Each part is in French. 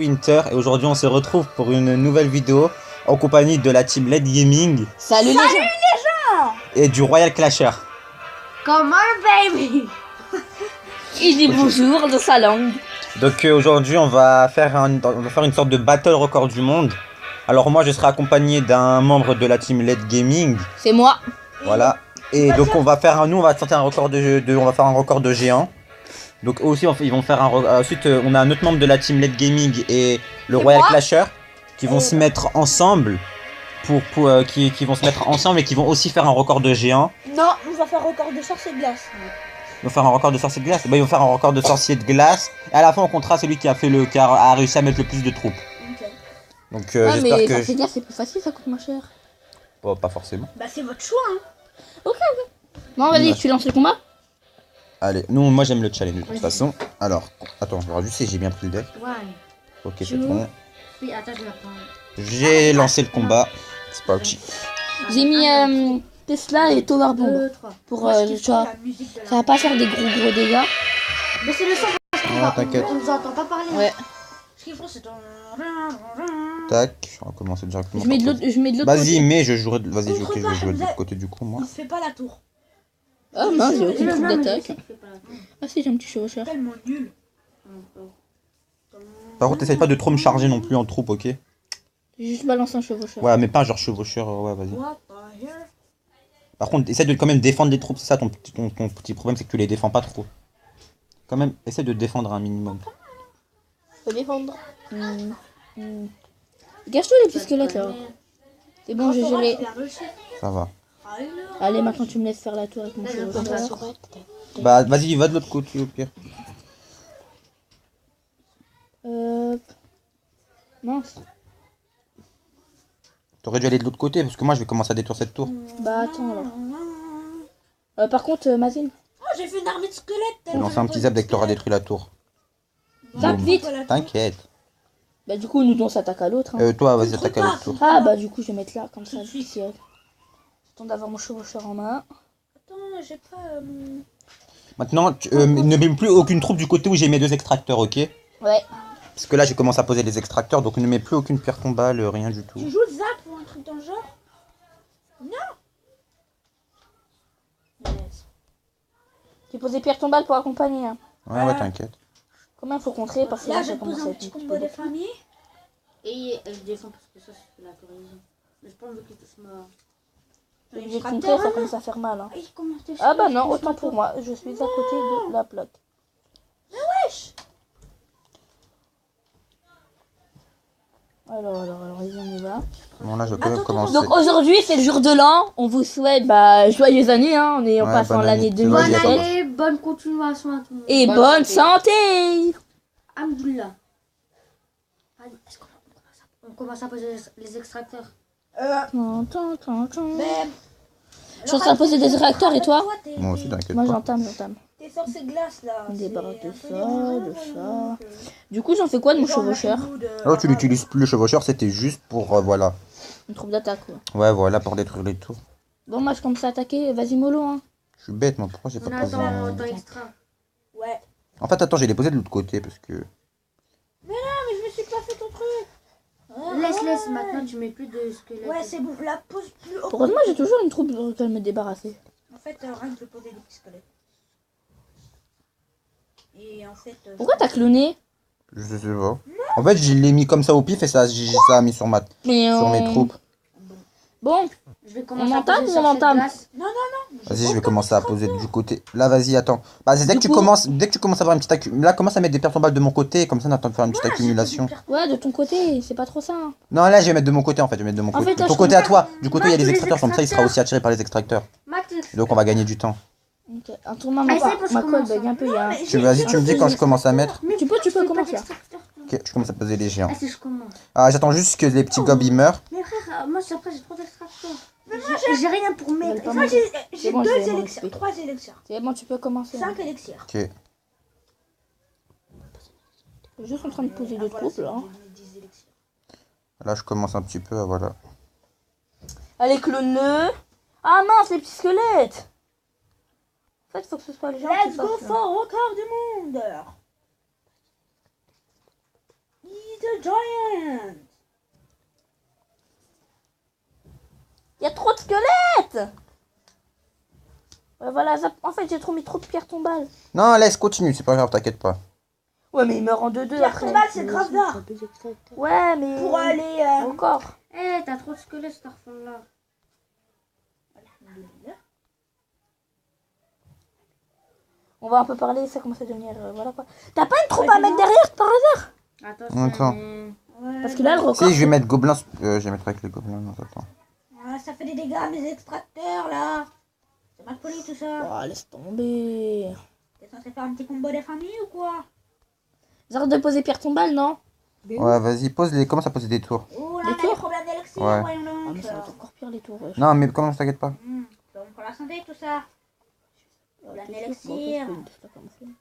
Winter et aujourd'hui on se retrouve pour une nouvelle vidéo en compagnie de la team LED Gaming. Salut les gens. Et du Royal Clasher. Come on baby. Il dit bonjour de sa langue. Donc aujourd'hui on va faire une sorte de battle record du monde. Alors moi je serai accompagné d'un membre de la team LED Gaming. C'est moi. Voilà. Et donc on va faire un record on va faire un record de géant. Donc aussi ils vont faire ensuite on a un autre membre de la team LED Gaming et le Royal Clasher qui vont se mettre ensemble qui vont se mettre ensemble et qui vont aussi faire un record de géant. Non, on va faire un record de sorcier de glace. Ils vont faire un record de sorcier de glace. Bah, ils vont faire un record de sorcier de glace. Et à la fin on comptera celui qui a réussi à mettre le plus de troupes. Okay. Donc Ah j'espère mais que sorcier de glace c'est plus facile, ça coûte moins cher. Bon, pas forcément. Bah c'est votre choix hein. Ok. Non vas-y, Ouais. tu lances le combat. Allez, moi j'aime le challenge de toute façon. Alors, attends, je vais voir juste si j'ai bien pris le deck. Ouais. Ok, c'est bon. Oui, attends, je vais prendre. J'ai lancé le combat. C'est parti. J'ai mis Tesla et Tower Bomb. 3. Pour tu vois, ça va pas faire des gros dégâts. Mais c'est le son parce qu'on t'inquiète. on nous entend pas parler. Ouais. Ce qu'il faut c'est ton... Tac, on va commencer directement. Je mets de l'autre Vas-y, côté. mais je jouerai. Vas-y, je Contre vais pas, jouer de vous l'autre êtes- côté du coup, moi. Il fait pas la tour. Ah mince, j'ai aucune Le troupe même, d'attaque. il fait pas la tour. Ah si, j'ai un petit chevaucheur. Tellement nul. Par contre, essaye pas de trop me charger non plus en troupe, ok? J'ai juste balancé un chevaucheur. Ouais, mais pas genre chevaucheur, ouais, vas-y. What the hell? Par contre, essaie de quand même défendre les troupes, c'est ça ton petit problème, c'est que tu les défends pas trop. Quand même, essaie de défendre un minimum. Faut défendre. Gâche-toi les petits squelettes là. C'est bon, j'ai géré. Il a réussi. Ça va. Allez, maintenant tu me laisses faire la tour avec mon chevaucheur. Bah, vas-y, va de l'autre côté au pire. Mince. T'aurais dû aller de l'autre côté parce que moi je vais commencer à détruire cette tour. Bah attends alors. Par contre, Mazine, Oh, j'ai fait une armée de squelettes. J'ai lancé un petit zap dès que t'auras détruit la tour. tape Boum. vite. T'inquiète. Bah du coup, nous on s'attaque à l'autre. Hein. Toi, vas-y, attaque à l'autre tour. Ah bah du coup, je vais mettre là, comme ça, ici. Attends d'avoir mon chevaucheur en main. Attends, j'ai pas... Maintenant, ne mets plus aucune troupe du côté où j'ai mes deux extracteurs, ok? Ouais. Parce que là j'ai commencé à poser les extracteurs, donc ne mets plus aucune pierre tombale, rien du tout. Tu joues le zap ou un truc dans le genre? Yes. J'ai posé pierre tombale pour accompagner. Hein. Ouais, t'inquiète. Combien faut contrer parce que Là, là, je ça pose commence à un être petit un petit combo peu des beaucoup. familles. Et je défends parce que ça, c'est la corrigation. Mais je pense que c'est mort. J'ai contré, ça commence à faire mal. Hein. Ah bah non, autant pour moi, je suis à côté de la plaque. Wesh. Alors, vas-y, on y va. Bon, là je vais quand même commencer. Donc aujourd'hui, c'est le jour de l'an. On vous souhaite joyeuses années, hein. On Ouais, passe en bonne l'année année. 2017. Bonne Allez, bonne continuation à tout le monde. Et bonne santé. Alhamdoulilah. Allez, est-ce qu'on commence à poser les extracteurs? Tant. Mais... Je suis en train de poser des réacteurs et toi? Moi aussi, t'inquiète Moi pas. j'entame. T'es sorcier glace là. On c'est débarrasse de un peu ça, dérangeant, de ça. donc, Du coup, j'en fais quoi de mon genre, chevaucheur? la mood, Oh, tu l'utilises plus le chevaucheur, c'était juste pour voilà. Une troupe d'attaque, quoi. Ouais, voilà, pour détruire les tours. Bon, moi je commence à attaquer. Vas-y, mollo, hein. Je suis bête, moi, pourquoi j'ai On pas posé attend temps extra. Ouais. En fait, attends, j'ai les posé de l'autre côté parce que. Mais je me suis pas fait ton truc. Laisse, maintenant tu mets plus de squelettes. Ouais, c'est bon, la pose plus haut. Heureusement, j'ai toujours une troupe dont je me débarrasser. En fait, rien que de poser des petits squelettes. Et en fait... Pourquoi t'as cloné? Je sais pas. En fait, je l'ai mis comme ça au pif et ça a mis sur sur mes troupes. Bon, Je vais on entame ou on entame? Non, Vas-y, je vais commencer à poser du côté. Là, vas-y, attends. Bah, c'est dès que tu commences à avoir une petite accumulation. Là, commence à mettre des pierres tombales de mon côté, comme ça, on attend de faire une petite accumulation. Ouais, de ton côté, c'est pas trop ça. Hein. Non, là, je vais mettre de mon côté en fait. Je vais mettre de mon En côté. fait, De là, ton je côté à comprends. toi. Du côté, il y a les extracteurs, comme ça, il sera aussi attiré par les extracteurs. Donc, on va gagner du temps. Ok, un tournoi, ma code bug un peu. Il y a... Vas-y, tu me dis quand je commence à mettre. Tu peux commencer. Ok, je commence à poser les géants. Ah, si je commence. Ah, j'attends juste que les petits gobs ils meurent. Mais frère, moi après j'ai trop d'extracteurs. J'ai rien pour mettre. pas Moi manger. j'ai C'est bon, je 2 vais m'en élixirs, occuper. 3 élixirs, C'est bon, tu peux commencer. 5 élixirs. Ok. Je suis juste en train de poser deux troupes là. Là, je commence un petit peu, voilà. Allez, clone-le. Ah mince, les petits squelettes. En fait, il faut que ce soit les gens qui Let's go sortent, là. for record du monde. giant. Il y a trop de squelettes. Ouais, voilà, en fait, j'ai mis trop de pierres tombales. Non, laisse, continue, c'est pas grave, t'inquiète pas. Ouais, mais il meurt en 2-2 Pierre après. tombale, c'est grave d'art. Ouais, mais... Pour aller... Encore. Eh, t'as trop de squelettes, cette là. On va un peu parler, ça commence à devenir... voilà quoi. T'as pas une troupe à mettre derrière, par hasard? Attends. Parce que là, le record... Si, je vais mettre gobelins, je vais mettre avec les gobelins, attends. Ah, ça fait des dégâts, mes extracteurs, là. C'est mal poli, tout ça. Oh, laisse tomber. T'es censé faire un petit combo des familles ou quoi? J'arrête de poser pierre tombale, non? Ouais, vas-y, pose-les, commence à poser des tours. Oh, Des là, on a tours des problèmes d'élixir, Ouais. voyons Ah, donc. mais ça va être encore pire les tours. wesh. Non, mais comment, t'inquiète pas. Donc, pour la santé, tout ça. Ouais, la t'es sûr? élixir. Bon, je peux pas commencer.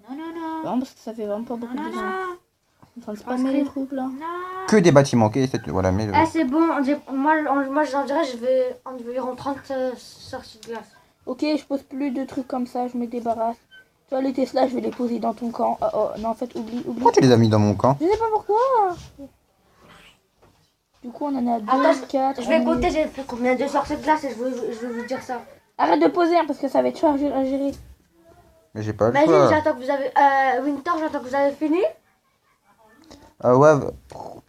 Non, non, non. Non, parce que ça fait vraiment pas Non, beaucoup non, de gens. non. On est en train de spammer les troupes là. Non. Que des bâtiments, ok, voilà, mais... Eh, c'est bon, moi j'en dirais, je vais environ 30 sorties de glace. Ok, je pose plus de trucs comme ça, je me débarrasse. Tu vois, les Tesla, je vais les poser dans ton camp. Oh, non, en fait, oublie. Pourquoi tu les as mis dans mon camp? Je sais pas pourquoi. Du coup, on en a 2, 4. Je vais compter, j'ai fait combien de sorties de glace et je vais vous dire ça. Arrête de poser, hein, parce que ça va être chaud à gérer. Mais j'ai pas le Imagine, choix. j'attends que vous avez... Winter, j'attends que vous avez fini. Ah ouais,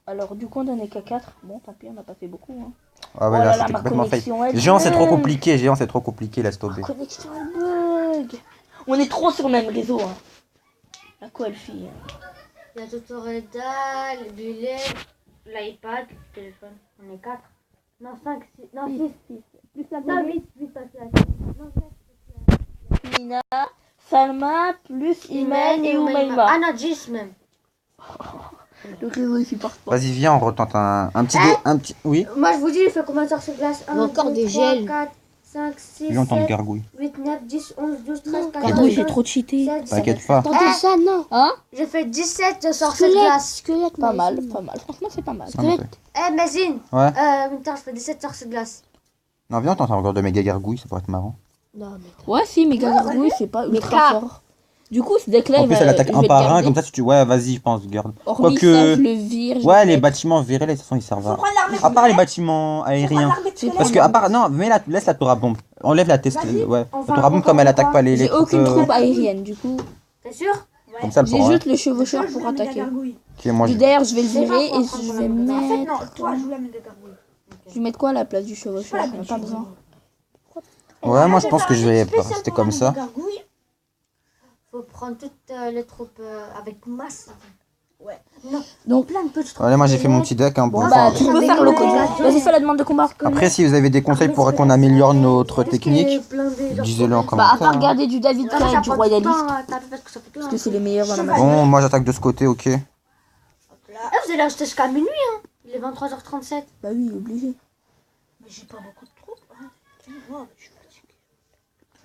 Alors, du coup, on en est qu'à 4. Bon, tant pis, on n'a pas fait beaucoup. Hein. ah ouais, Oh là, là là, c'était ma complètement fail. connexion, elle Géant, c'est trop bug. compliqué, Géant, c'est trop compliqué, laisse tomber. Ma connexion, elle bug. On est trop sur le même réseau. Hein. À quoi elle fille hein. Il y a Totoreda, le bullet, l'iPad, le téléphone. On est 4. Non, 5, 6, non 6. Plus la Non, Chloé, 8 parce que non, 7. Nina, Salma, plus Imen et Oumaima. Ah non, 10 même. Le réseau, il supporte pas. Vas-y, viens, on retente un petit... un petit... Oui. Moi je vous dis, il fait combien de sorties de glace? 1, Encore 2, des 3, gels. 4, 5, 6, Lui, on tente 7, gargouille. 8, 9, 10, 11, 12, 13, 14, Gargouille, j'ai trop cheaté. 17, T'inquiète pas. T'entends ça, non? Hein? J'ai fait 17 de sorties de glace. Squelette, Pas mal, pas mal. Franchement, c'est pas mal. Non, mais Eh, Mazine, Ouais. Winter, je fais 17 sorties de glace. Non, viens, on tente un record de méga gargouille, ça pourrait être marrant. Non, mais... Ouais, si, mais gargouille, c'est pas ultra car- fort. Du coup, dès que là, En il plus, va, elle attaque je un vais par le un, garder. comme ça, si tu... Ouais, vas-y, je pense, garde. Hormis ça, Quoique... je le vire. je Ouais, le les mets. bâtiments virés, là, de toute façon, ils servent Faut à... prendre l'armée À part les squelette. bâtiments aériens. C'est Parce que, à part... Non, mais là, laisse la tour à bombe. Enlève la test... Vas-y, Ouais, on la va tour à bombe, encore comme elle attaque voir. pas les J'ai troupes... aucune troupe aérienne, du coup. T'es sûr? Comme ça, elle J'ai pourra... juste le chevaucheur Toi, je pour voulais attaquer. mettre la gargouille. Ok, moi, Et je... d'ailleurs, je vais le C'est virer pas et pour je prendre vais la En fait, mettre... non, toi, je voulais mettre des gargouilles. Je vais mettre quoi à la place du chevaucheur? On n'a pas besoin. Ouais, moi, je pense que je vais rester comme ça. Faut prendre toutes les troupes avec masse. Ouais. Non, Donc, plein de petites troupes. Allez, moi, j'ai fait mon petit deck, hein, pour bon, l'instant. bah, tu peux faire le code. Vas-y, fais la demande de combat. Après, si vous avez des conseils pour qu'on améliore notre technique, disez-le en Bah, à commentaire. part hein. regarder du David Kay et du Royaliste, parce que c'est les meilleurs dans la magie. Bon, moi, j'attaque de ce côté, ok. Eh, vous allez rester jusqu'à minuit, hein. Il est 23h37. Bah oui, obligé. Mais j'ai pas beaucoup de troupes. Hein. Tu vois, je suis fatiguée.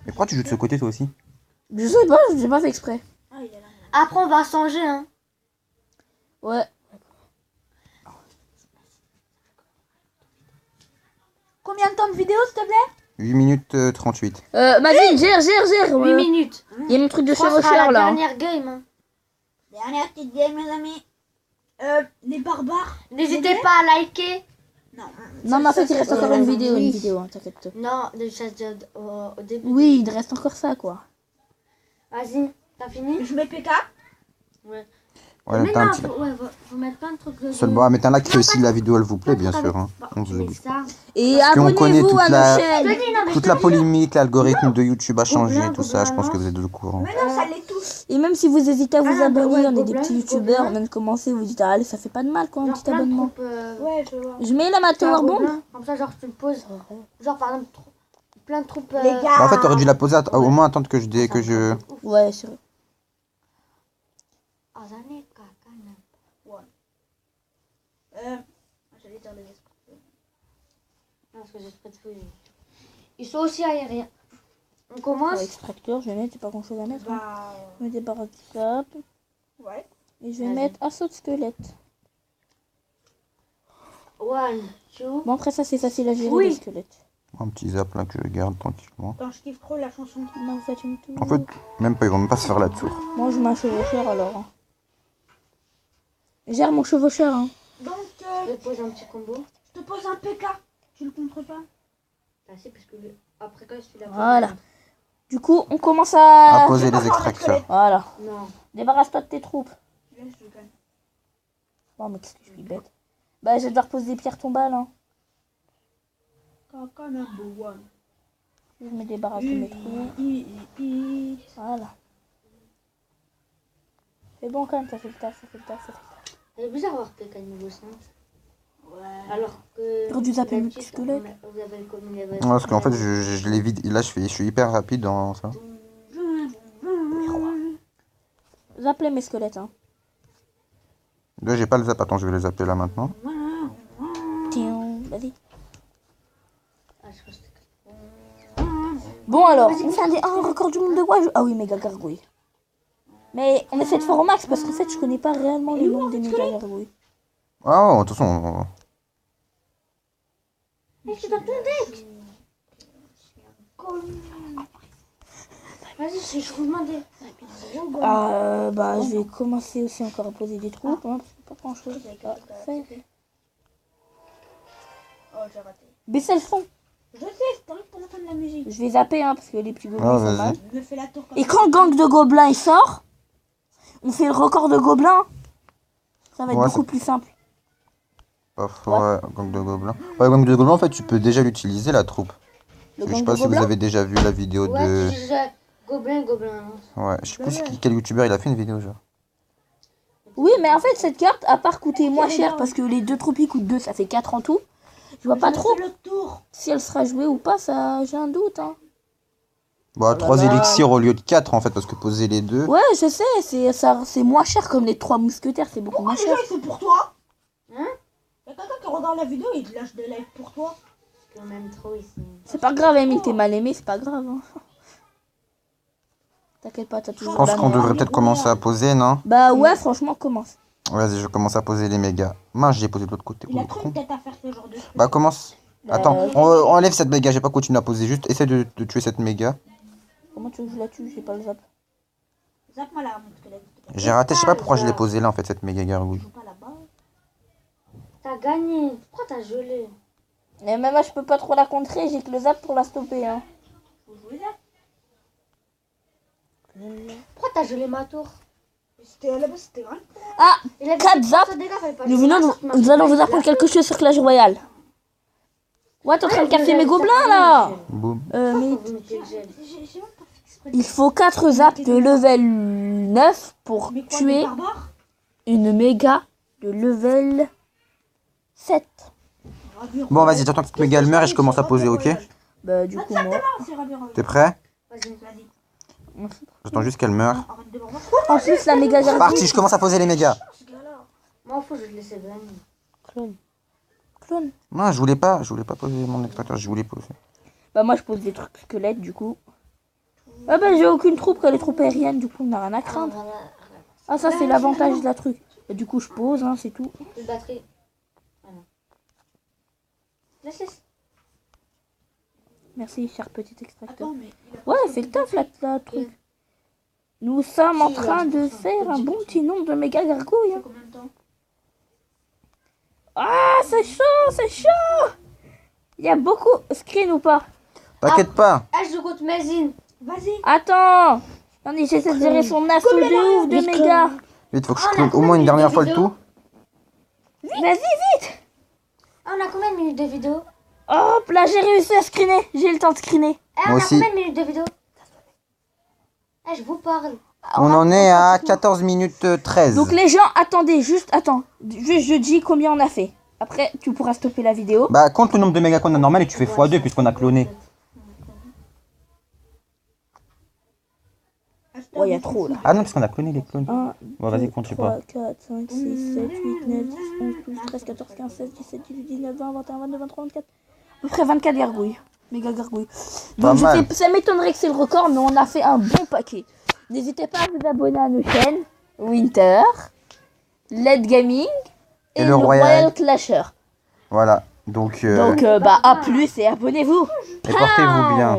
Mais pourquoi tu joues de ce côté, toi aussi? Je sais pas, j'ai pas fait exprès. Ah, il est là. Après, on va changer, hein. Ouais. Combien de temps de vidéo, s'il te plaît? 8 minutes 38. Mazine, gère. 8 minutes. Il y a mon truc de Je crois que ce sera chevaucheur la là. hein. dernière game, hein. Dernière petite game, les amis. Les barbares. N'hésitez pas à liker. Non. Non, mais en fait, il reste encore une vidéo, hein, t'inquiète. Non, déjà au début. Oui, il reste encore ça, quoi. Vas-y, t'as fini? Je mets PK. Ouais, Mais t'as un non, petit... faut mettre plein de trucs de... Seul bon, mettez un like si la vidéo elle vous plaît, bien sûr. Hein. On se Mais oublie. ça... Et Parce qu'on connaît abonnez-vous toute à la- nos chaînes. Toute la polémique, l'algorithme de YouTube a changé, Gobelin, tout ça, je pense que Gobelin. vous êtes au courant. Mais non, ça l'est tous. Et même si vous hésitez à vous Ah, bah abonner, ouais, on est des Gobelin, petits youtubeurs, on Gobelin. vient de commencer, vous dites, ah, allez, ça fait pas de mal, quoi, un Genre petit plein de abonnement. troupes, Ouais, je vois. Je mets la ma tower bomb. Comme ça, genre, tu le poses. Genre, par exemple, plein de troupes... Les gars. Bah, en fait, t'aurais dû la poser au moins attendre que je... Ouais, c'est vrai. J'allais dire les esprits. Non, parce que j'ai fait de fouiller. Ils sont aussi aériens. On Ouais, commence. extracteur, je vais mettre, c'est pas grand chose à mettre. Hein. Bah. Je me débarrasse de ça. Ouais. Et je vais Vas-y. mettre assaut de squelette. 1, 2. Bon, après ça, c'est facile à gérer, Oui. les squelettes. Un petit zap là que je garde tranquillement. Quand je kiffe trop la chanson. Non, vous faites une tour. En fait, même pas, ils vont même pas se faire la tour. Moi, je mets un chevaucheur alors. Hein. Gère mon chevaucheur. Hein. Donc, Je te pose un petit combo. je te pose un PK. Tu le contres pas? Ah, si, parce que après quand je suis là. Voilà. Du coup, on commence À à... poser les extracteurs. Voilà. Non. Débarrasse-toi de tes troupes. Je gagne. Oh, mais qu'est-ce que je suis bête. Bah, je vais devoir poser des pierres tombales. Hein. Caca number one. Je me débarrasse de mes troupes. Voilà. C'est bon quand même, ça fait le taf, ça fait le taf, ça fait le taf. C'est bizarre voir quelqu'un niveau 5. Ouais. Alors que. J'aurais dû zapper le d'habitude, squelette. Vous avez le combien il y avait. Ouais, parce qu'en fait, je les vide. Là, je suis hyper rapide dans ça. Zappez mes squelettes. Hein. Là, j'ai pas le zap. Attends, je vais les zapper là maintenant. Tiens, vas-y. Ah, je crois que c'était- Bon alors, on fait un record du monde de quoi Ah oui, méga gargouille. Mais on essaie de faire au max parce qu'en fait, je connais pas réellement les noms des méga gargouilles. Ah, ouais, de toute façon. Mais c'est dans ton deck. Vas-y, je vous demandais. Bah, je vais commencer aussi encore à poser des troupes. Hein, parce que pas grand chose à faire. Oh, j'ai raté. Baissez le son. Je sais, t'arrives pour entendre la musique. Je vais zapper parce que les petits Ah, gobelins sont vas-y. mal. Je me fais la tour comme Et quand le gang de gobelins il sort, on fait le record de gobelins. Ça va être Ouais, beaucoup plus simple. Pas fort, ouais, gang de gobelins. Ouais, gang de gobelins, en fait, tu peux déjà l'utiliser, la troupe. Le Je gang sais pas de si vous gobelins. avez déjà vu la vidéo de. Ouais, tu disais gobelin. Ouais, je sais plus quel youtubeur il a fait une vidéo, genre. Oui, mais en fait, cette carte, à part coûter moins cher parce que les deux troupes ils coûtent 2, ça fait 4 en tout. Je vois pas trop le tour. si elle sera jouée ou pas, ça j'ai un doute. Hein. Bah, 3 là. élixirs au lieu de 4 en fait, parce que poser les deux. Ouais, je sais, c'est moins cher comme les 3 mousquetaires, c'est beaucoup moins Pourquoi les cher. gens ils font pour toi? Hein? Y'a quelqu'un qui regarde la vidéo et il te lâche des likes pour toi. Quand même trop ici. C'est pas grave, Emile, t'es mal aimé, c'est pas grave. Hein. T'inquiète pas, t'as Je toujours pense la qu'on meilleure. devrait peut-être commencer à poser, non? Bah ouais, franchement, commence. Vas-y, je commence à poser les mégas. Mince, j'ai posé de l'autre côté. Il a Oh, trop con. une tête à faire ce genre de truc. Bah, commence. Attends, on enlève cette méga, j'ai pas continué à poser. Juste essaie de tuer cette méga. Comment tu veux que je la tue? J'ai pas le zap. Zappe-moi là, mon squelette. J'ai raté, je sais pas pourquoi je l'ai posé là en fait, cette méga gargouille. Joue pas là-bas. T'as gagné. Pourquoi t'as gelé? Mais même moi, je peux pas trop la contrer, j'ai que le zap pour la stopper. Hein. Faut jouer là. Pourquoi t'as gelé ma tour? C'était là-bas, c'était vrai. Ah, Il avait 4 fait zap. 300 dégâts, fallait pas Nous le faire, allons ça marche vous pas. apprendre quelque chose sur Clash Royale. Ouais, t'es en train de casser mes gobelins là. Boum. Mais Vous mettez le gel. J'ai même pas fait exprès. il faut 4 zaps de level 9 pour Mais quoi, tuer des barbares? une méga de level 7. Gravure Bon, royale. vas-y, j'attends que cette méga elle meure et je commence à poser, ok? Bah du coup moi. C'est gravure royale. T'es prêt? Vas-y. Vas-y. J'attends juste qu'elle meure. Non, arrête de barbares. En plus la méga gargouille. Parti, je commence à poser les mégas. Moi, faut que je le laisse gagner. Clone. Non, je voulais pas poser mon extracteur, je voulais poser. Bah moi je pose des trucs squelettes du coup. Ah bah j'ai aucune troupe que les troupes aériennes, du coup on n'a rien à craindre. Ah ça c'est l'avantage de la truc. Et du coup je pose, hein, c'est tout. Une batterie. Ah non. Laisse. Merci cher petit extracteur. Attends, mais il a Ouais, c'est le taf là, la truc. Nous sommes en train de faire un bon petit nombre de méga gargouilles. fait Hein. combien de temps? Ah c'est chaud, c'est chaud. Il y a beaucoup... Screen ou pas? T'inquiète pas. Ah, je goûte Mazine. Vas-y. Attends. Attendez, j'essaie de gérer son assaut de ouf de méga. Vite, faut que je clone au moins une dernière fois le tout. Vas-y, vite. Ah, on a combien de minutes de vidéo? Hop là, j'ai réussi à screener. J'ai eu le temps de screener. Ah, Moi on a aussi. combien de minutes de vidéo? Ah, je vous parle. On en est à 14 minutes 13. Donc les gens, attendez, attends. Juste je dis combien on a fait. Après, tu pourras stopper la vidéo. Bah, compte le nombre de mégas qu'on a normal et tu fais x2 puisqu'on a cloné. Ouais, il y a trop là. Ah non, parce qu'on a cloné les clones. 1, Ouais, vas-y, compte, je sais 3, pas. 4, 5, 6, 7, 8, 9, 10, 11, 12, 13, 14, 15, 16, 17, 18, 19, 20, 21, 22, 23, 24. À peu près 24 gargouilles. Méga gargouilles. Pas Donc mal. ça m'étonnerait que c'est le record, mais on a fait un bon paquet. N'hésitez pas à vous abonner à nos chaînes Winter, LED Gaming et, Et le le Royal Clasher. Voilà. Donc, Donc bah à plus et abonnez-vous. et portez-vous bien.